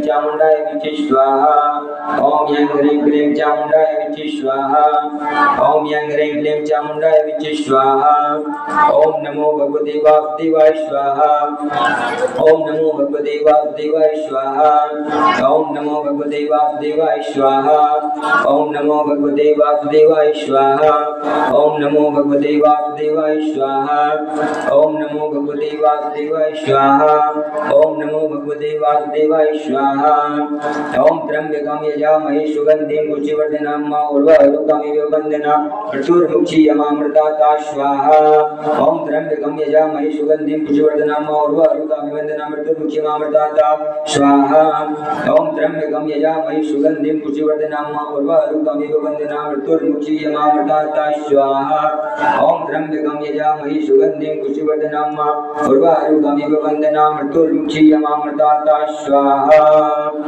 चामुंडाय विचे स्वाहा। ओम यं ह्रीं क्लीं चामुंडाय विचे स्वाहा। ओम यं ह्रीं क्लीं चामुंडाय विचे स्वाहा। ओम नमो भगवते वासुदेवाय स्वाहा। ओम नमो भगवते वासुदेवाय स्वाहा। ओम नमो भगवते वासुदेवाय स्वाहा। ओम नमो भगवते वासुदेवाय स्वाहा। ओम नमो भगवते वासुदेवाय स्वाहा। ओम नमो भगवते वासुदेवाय स्वाहा। ओम नमो भगवते वासुदेवाय स्वाहा। ओम त्र्यंबकं यजामहे सुगंधिं पुष्टिवर्धनम् उर्वारुकमिव वन्दना मृत्युर्मुक्षीयमामृताता स्वाहा। ओम त्र्यंबकं यजामहे सुगंधिं पुष्टिवर्धनम् उर्वारुकमिव वन्दना मृत्युर्मुक्षीयमामृताता स्वाहा। ओम त्र्यंबकं यजामहे सुगंधिं पुष्टिवर्धनम् उर्वारुकमिव वन्दना मृत्युर्मुक्षीयमामृताता स्वाहा। ओम त्र्यंबकं यजामहे सुगंधिं पुष्टिवर्धनम् उर्वारुकमिव वन्दना मृत्युर्मुक्षीयमामृताता स्वाहा।